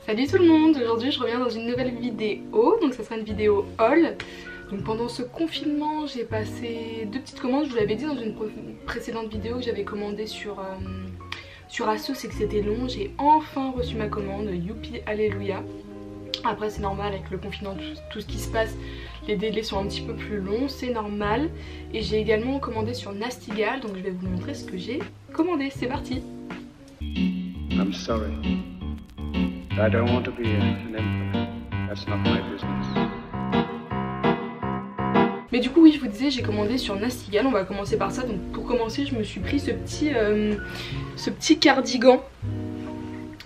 Salut tout le monde, aujourd'hui je reviens dans une nouvelle vidéo, donc ça sera une vidéo haul. Donc pendant ce confinement j'ai passé deux petites commandes, je vous l'avais dit dans une précédente vidéo que j'avais commandé sur Asos et que c'était long. J'ai enfin reçu ma commande, youpi alléluia. Après c'est normal avec le confinement, tout ce qui se passe, les délais sont un petit peu plus longs, c'est normal. Et j'ai également commandé sur Nastigal, donc je vais vous montrer ce que j'ai commandé, c'est parti. I'm sorry. I don't want to be an emperor. That's not my business. Mais du coup oui, je vous disais, j'ai commandé sur Nastigal, on va commencer par ça. Donc pour commencer je me suis pris ce petit cardigan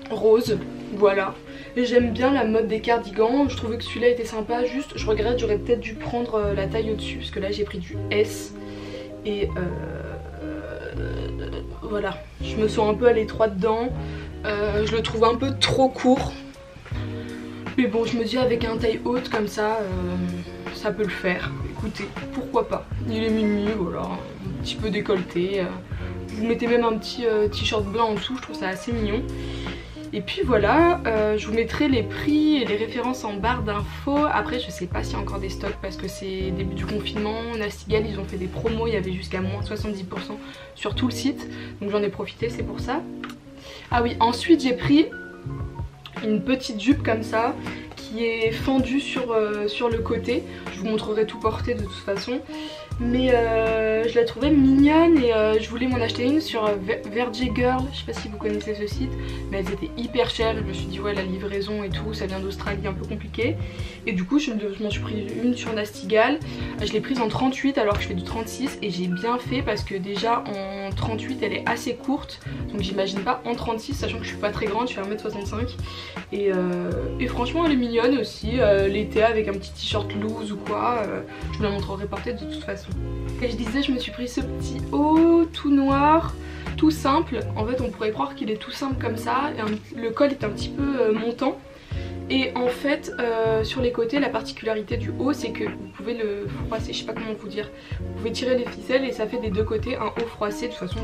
rose, voilà. J'aime bien la mode des cardigans, je trouvais que celui-là était sympa, juste je regrette, j'aurais peut-être dû prendre la taille au-dessus parce que là j'ai pris du S. Et voilà, je me sens un peu à l'étroit dedans, je le trouve un peu trop court. Mais bon, je me dis avec un taille haute comme ça, ça peut le faire. Écoutez, pourquoi pas. Il est minuit, voilà, un petit peu décolleté. Vous mettez même un petit t-shirt blanc en dessous, je trouve ça assez mignon. Et puis voilà, je vous mettrai les prix et les références en barre d'infos. Après je sais pas s'il y a encore des stocks parce que c'est début du confinement. Nastigal ils ont fait des promos, il y avait jusqu'à moins 70% sur tout le site. Donc j'en ai profité, c'est pour ça. Ah oui, ensuite j'ai pris une petite jupe comme ça qui est fendue sur le côté. Je vous montrerai tout porté de toute façon. Mais je la trouvais mignonne et je voulais m'en acheter une sur Vergy Girl, je sais pas si vous connaissez ce site, mais elles étaient hyper chères. Je me suis dit ouais, la livraison et tout, ça vient d'Australie, un peu compliqué. Et du coup je m'en suis pris une sur Nastigal. Je l'ai prise en 38 alors que je fais du 36 et j'ai bien fait parce que déjà en 38 elle est assez courte. Donc j'imagine pas en 36 sachant que je suis pas très grande, je fais 1m65. Et franchement elle est mignonne aussi, l'été avec un petit t-shirt loose ou quoi, je vous la montrerai portée de toute façon. Et je disais, je me suis pris ce petit haut tout noir, tout simple. En fait on pourrait croire qu'il est tout simple comme ça, et le col est un petit peu montant. Et en fait sur les côtés la particularité du haut c'est que vous pouvez le froisser, je sais pas comment vous dire. Vous pouvez tirer les ficelles et ça fait des deux côtés un haut froissé. De toute façon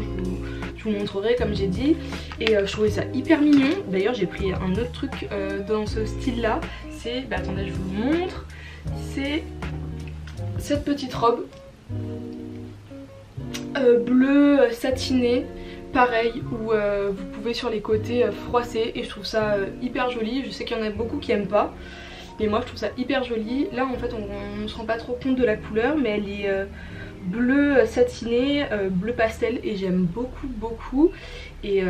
je vous montrerai comme j'ai dit. Et je trouvais ça hyper mignon. D'ailleurs j'ai pris un autre truc dans ce style là. C'est, bah attendez je vous le montre. C'est cette petite robe bleu satiné, pareil, où vous pouvez sur les côtés froisser, et je trouve ça hyper joli. Je sais qu'il y en a beaucoup qui aiment pas, mais moi je trouve ça hyper joli. Là en fait on se rend pas trop compte de la couleur, mais elle est bleu satiné, bleu pastel, et j'aime beaucoup. Et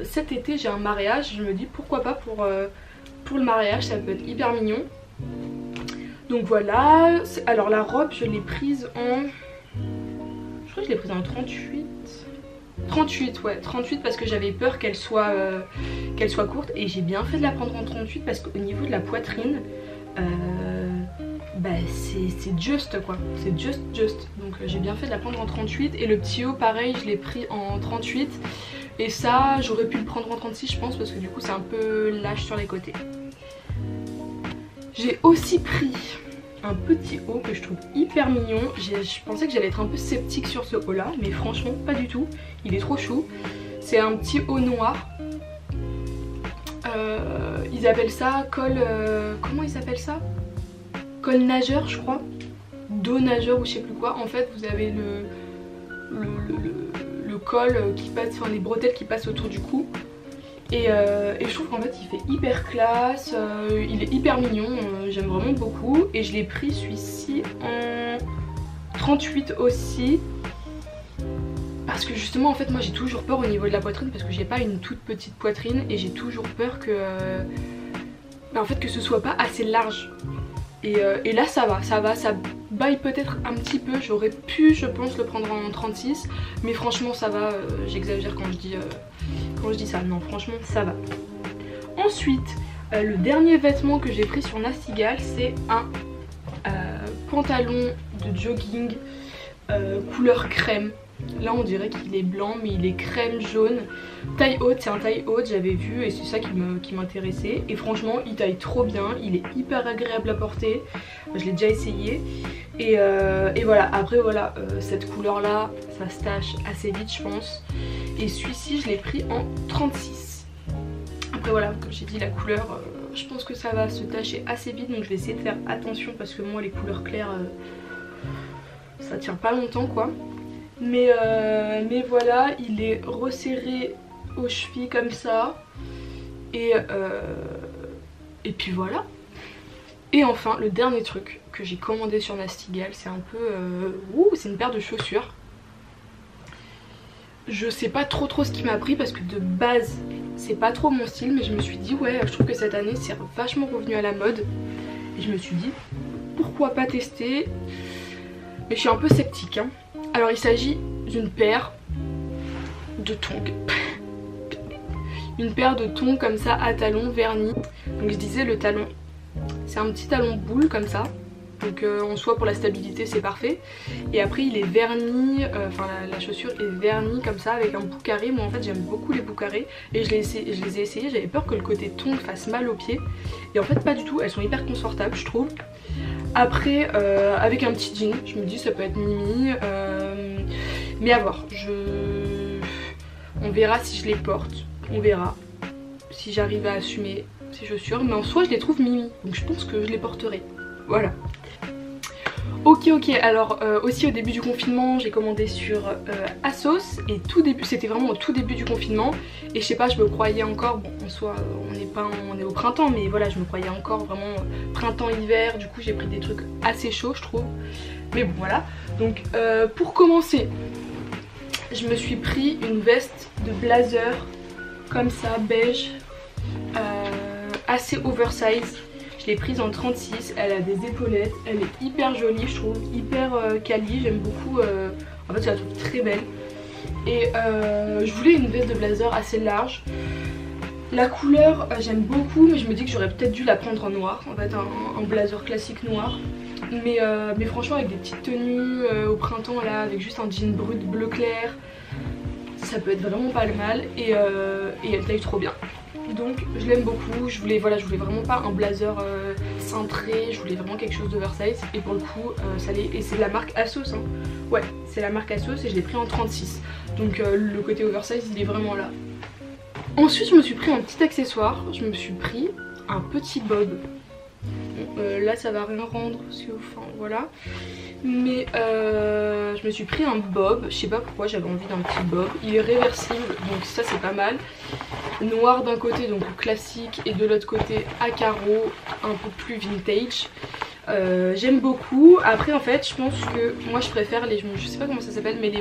cet été j'ai un mariage, je me dis pourquoi pas pour le mariage, ça peut être hyper mignon. Donc voilà, alors la robe je l'ai prise en... Je crois que je l'ai prise en 38. 38 ouais, 38 parce que j'avais peur qu'elle soit courte. Et j'ai bien fait de la prendre en 38 parce qu'au niveau de la poitrine, bah c'est juste quoi. C'est juste. Donc j'ai bien fait de la prendre en 38. Et le petit haut pareil, je l'ai pris en 38. Et ça, j'aurais pu le prendre en 36 je pense parce que du coup c'est un peu lâche sur les côtés. J'ai aussi pris un petit haut que je trouve hyper mignon. Je pensais que j'allais être un peu sceptique sur ce haut là, mais franchement pas du tout, il est trop chou. C'est un petit haut noir, ils appellent ça col, comment ils appellent ça, col nageur je crois, dos nageur ou je sais plus quoi. En fait vous avez le col qui passe, enfin les bretelles qui passent autour du cou. Et je trouve qu'en fait il fait hyper classe, il est hyper mignon, j'aime vraiment beaucoup. Et je l'ai pris celui-ci en 38 aussi. Parce que justement en fait moi j'ai toujours peur au niveau de la poitrine parce que j'ai pas une toute petite poitrine. Et j'ai toujours peur que, en fait, que ce soit pas assez large. Et là ça baille peut-être un petit peu, j'aurais pu je pense le prendre en 36. Mais franchement ça va, j'exagère quand je dis ça, non franchement ça va. Ensuite le dernier vêtement que j'ai pris sur Nastigal c'est un pantalon de jogging couleur crème. Là on dirait qu'il est blanc mais il est crème jaune, taille haute, c'est un taille haute, j'avais vu et c'est ça qui m'intéressait. Et franchement il taille trop bien, il est hyper agréable à porter, je l'ai déjà essayé. Et voilà, après voilà, cette couleur là ça se tache assez vite je pense. Et celui-ci je l'ai pris en 36. Après voilà, comme j'ai dit, la couleur, je pense que ça va se tacher assez vite, donc je vais essayer de faire attention parce que moi les couleurs claires, ça tient pas longtemps quoi. Mais voilà, il est resserré aux chevilles comme ça. Et puis voilà. Et enfin, le dernier truc que j'ai commandé sur Nastigal, c'est un peu... c'est une paire de chaussures. Je sais pas trop ce qui m'a pris parce que de base, c'est pas trop mon style. Mais je me suis dit, ouais, je trouve que cette année, c'est vachement revenu à la mode. Et je me suis dit, pourquoi pas tester? Mais je suis un peu sceptique, hein. Alors il s'agit d'une paire de tongs. Une paire de tongs comme ça à talons vernis. Donc je disais le talon, c'est un petit talon boule comme ça. Donc en soi pour la stabilité c'est parfait. Et après il est verni, enfin la chaussure est vernie comme ça avec un bout carré. Moi en fait j'aime beaucoup les bouts carrés. Et je les ai essayés, j'avais peur que le côté tongs fasse mal aux pieds. Et en fait pas du tout, elles sont hyper confortables je trouve. Après avec un petit jean, je me dis ça peut être mimi. Mais à voir, on verra si je les porte. On verra si j'arrive à assumer ces chaussures. Mais en soi je les trouve mimi, donc je pense que je les porterai. Voilà. Ok, alors aussi au début du confinement j'ai commandé sur ASOS. Et c'était vraiment au tout début du confinement. Et je sais pas, je me croyais encore, bon en soi on est au printemps, mais voilà, je me croyais encore vraiment printemps-hiver. Du coup j'ai pris des trucs assez chauds je trouve. Mais bon voilà. Donc pour commencer, je me suis pris une veste de blazer comme ça, beige, assez oversize. Je l'ai prise en 36, elle a des épaulettes, elle est hyper jolie je trouve, hyper quali, j'aime beaucoup, en fait je la trouve très belle. Et je voulais une veste de blazer assez large. La couleur j'aime beaucoup, mais je me dis que j'aurais peut-être dû la prendre en noir, en fait un blazer classique noir. Mais franchement avec des petites tenues au printemps là, avec juste un jean brut bleu clair, ça peut être vraiment pas le mal. Et elle taille trop bien. Donc je l'aime beaucoup, je voulais vraiment pas un blazer cintré, je voulais vraiment quelque chose d'oversize. Et pour le coup ça l'est, et c'est de la marque ASOS hein. Ouais, c'est la marque ASOS et je l'ai pris en 36. Donc le côté oversize il est vraiment là. Ensuite je me suis pris un petit accessoire, je me suis pris un petit bob. Là ça va rien rendre parce que enfin voilà. Mais je me suis pris un bob, je sais pas pourquoi j'avais envie d'un petit bob. Il est réversible donc ça c'est pas mal. Noir d'un côté donc classique et de l'autre côté à carreaux, un peu plus vintage. J'aime beaucoup. Après en fait je pense que moi je préfère les, je sais pas comment ça s'appelle, mais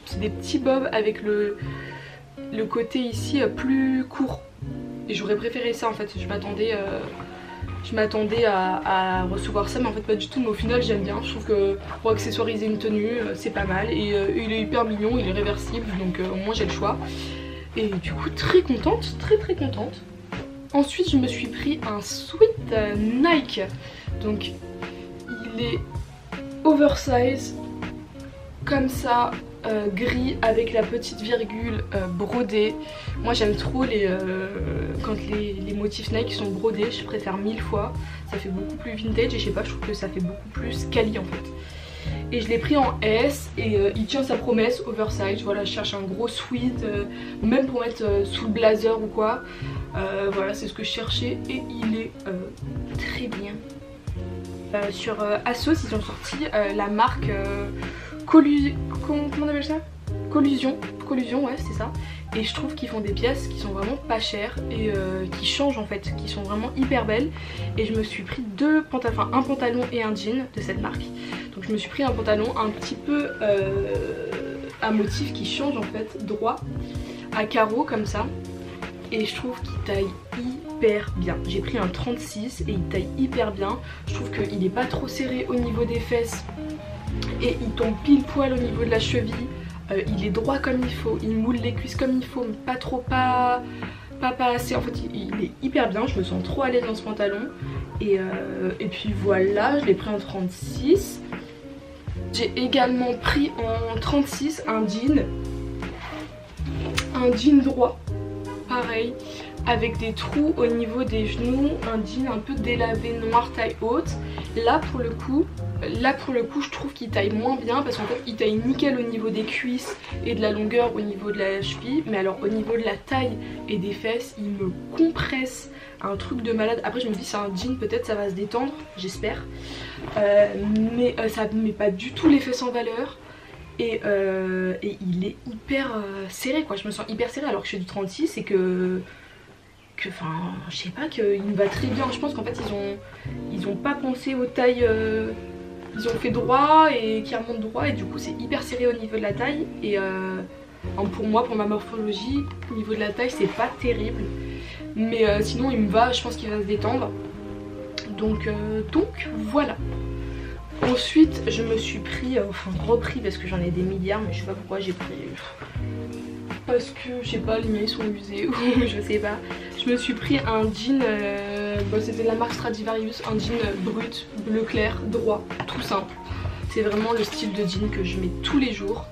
c'est des petits bobs avec le côté ici plus court. Et j'aurais préféré ça en fait, je m'attendais à recevoir ça, mais en fait pas du tout. Mais au final j'aime bien, je trouve que pour accessoiriser une tenue c'est pas mal. Et il est hyper mignon, il est réversible, donc au moins j'ai le choix. Et du coup très contente, très contente. Ensuite je me suis pris un sweat Nike. Donc il est oversize comme ça, gris avec la petite virgule brodée. Moi j'aime trop quand les motifs Nike sont brodés, je préfère 1000 fois. Ça fait beaucoup plus vintage et je sais pas, je trouve que ça fait beaucoup plus quali en fait. Et je l'ai pris en S et il tient sa promesse, oversize. Voilà, je cherche un gros sweat, même pour mettre sous le blazer ou quoi. Voilà, c'est ce que je cherchais et il est très bien. Sur ASOS ils ont sorti la marque comment on appelle ça, Collusion, ouais c'est ça. Et je trouve qu'ils font des pièces qui sont vraiment pas chères et qui changent en fait, qui sont vraiment hyper belles. Et je me suis pris un pantalon et un jean de cette marque. Donc je me suis pris un pantalon un petit peu à motif qui change en fait, droit, à carreaux comme ça. Et je trouve qu'il taille hyper bien. J'ai pris un 36 et il taille hyper bien. Je trouve qu'il est pas trop serré au niveau des fesses. Et il tombe pile poil au niveau de la cheville. Il est droit comme il faut, il moule les cuisses comme il faut, mais pas trop, pas assez. En fait il est hyper bien, je me sens trop à l'aise dans ce pantalon. Et puis voilà, je l'ai pris en 36. J'ai également pris en 36 un jean droit, pareil, avec des trous au niveau des genoux, un jean un peu délavé noir taille haute. Là pour le coup je trouve qu'il taille moins bien parce qu'en fait il taille nickel au niveau des cuisses et de la longueur au niveau de la cheville, mais alors au niveau de la taille et des fesses il me compresse un truc de malade. Après je me dis c'est un jean, peut-être ça va se détendre, j'espère, mais ça ne met pas du tout les fesses en valeur. Et il est hyper serré quoi, je me sens hyper serrée alors que je fais du 36 et que enfin je sais pas, qu'il me va très bien. Je pense qu'en fait ils ont pas pensé aux tailles, ils ont fait droit et qui remonte droit et du coup c'est hyper serré au niveau de la taille. Et pour moi, pour ma morphologie, au niveau de la taille c'est pas terrible, mais sinon il me va, je pense qu'il va se détendre, donc voilà. Ensuite je me suis pris, repris parce que j'en ai des milliards, mais je sais pas pourquoi j'ai pris, parce que je sais pas, les miens ils sont usés ou je sais pas. Je me suis pris un jean, c'était de la marque Stradivarius, un jean brut, bleu clair, droit, tout simple. C'est vraiment le style de jean que je mets tous les jours.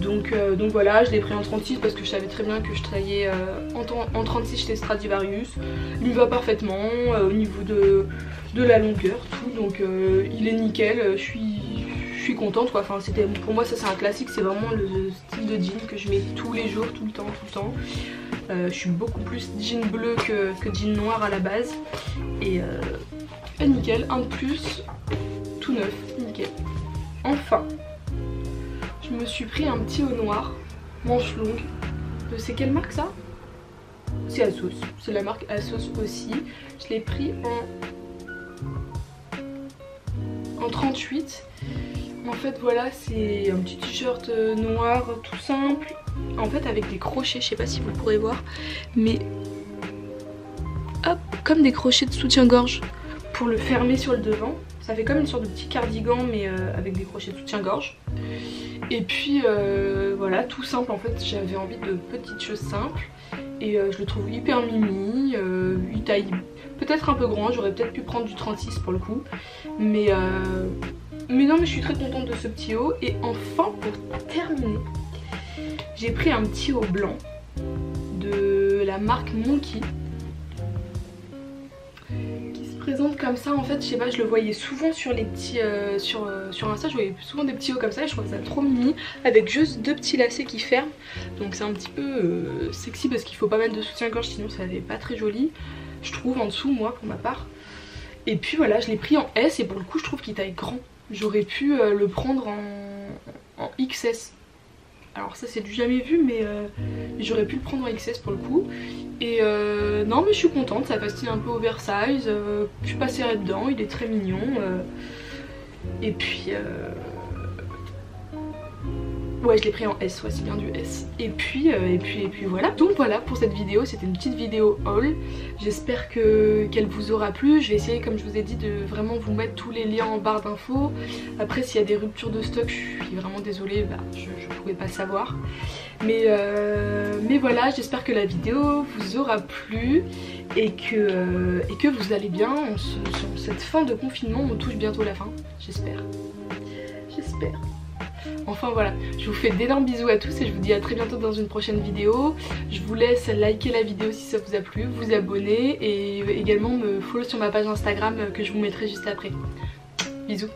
Donc voilà, je l'ai pris en 36 parce que je savais très bien que je taillais en 36 chez Stradivarius. Il me va parfaitement au niveau de la longueur, tout, donc il est nickel, je suis contente quoi. Enfin, pour moi ça c'est un classique, c'est vraiment le style de jean que je mets tous les jours, tout le temps. Je suis beaucoup plus jean bleu que jean noir à la base. Et nickel, un de plus, tout neuf, nickel. Enfin, je me suis pris un petit haut noir, manche longue. C'est quelle marque ça? C'est Asos, c'est la marque Asos aussi. Je l'ai pris en 38. En fait voilà, c'est un petit t-shirt noir tout simple, en fait avec des crochets, je sais pas si vous pourrez voir, mais hop, comme des crochets de soutien-gorge pour le fermer sur le devant. Ça fait comme une sorte de petit cardigan mais avec des crochets de soutien-gorge. Et puis voilà, tout simple en fait, j'avais envie de petites choses simples. Et je le trouve hyper mimi, il taille peut-être un peu grand, j'aurais peut-être pu prendre du 36 pour le coup. Mais non, mais je suis très contente de ce petit haut. Et enfin, pour terminer, j'ai pris un petit haut blanc de la marque Monkey, qui se présente comme ça. En fait, je sais pas, je le voyais souvent sur les petits sur Insta, je voyais souvent des petits hauts comme ça et je trouve ça trop mimi, avec juste deux petits lacets qui ferment. Donc c'est un petit peu sexy parce qu'il faut pas mettre de soutien-gorge, sinon ça fait pas très joli, je trouve, en dessous, moi pour ma part. Et puis voilà, je l'ai pris en S et pour le coup je trouve qu'il taille grand. J'aurais pu le prendre en XS. Alors ça c'est du jamais vu, mais j'aurais pu le prendre en XS pour le coup. Et non, mais je suis contente, ça fait style un peu oversize, je suis pas serrée dedans, il est très mignon. Et puis ouais, je l'ai pris en S, ouais, c'est bien du S. Et puis voilà. Donc voilà pour cette vidéo, c'était une petite vidéo haul. J'espère qu'elle vous aura plu. Je vais essayer, comme je vous ai dit, de vraiment vous mettre tous les liens en barre d'infos. Après, s'il y a des ruptures de stock, je suis vraiment désolée, bah, je pouvais pas savoir. Mais voilà, j'espère que la vidéo vous aura plu et que vous allez bien. Sur cette fin de confinement, on touche bientôt la fin, j'espère. J'espère. Enfin voilà, je vous fais d'énormes bisous à tous et je vous dis à très bientôt dans une prochaine vidéo. Je vous laisse liker la vidéo si ça vous a plu, vous abonner et également me follow sur ma page Instagram que je vous mettrai juste après. Bisous.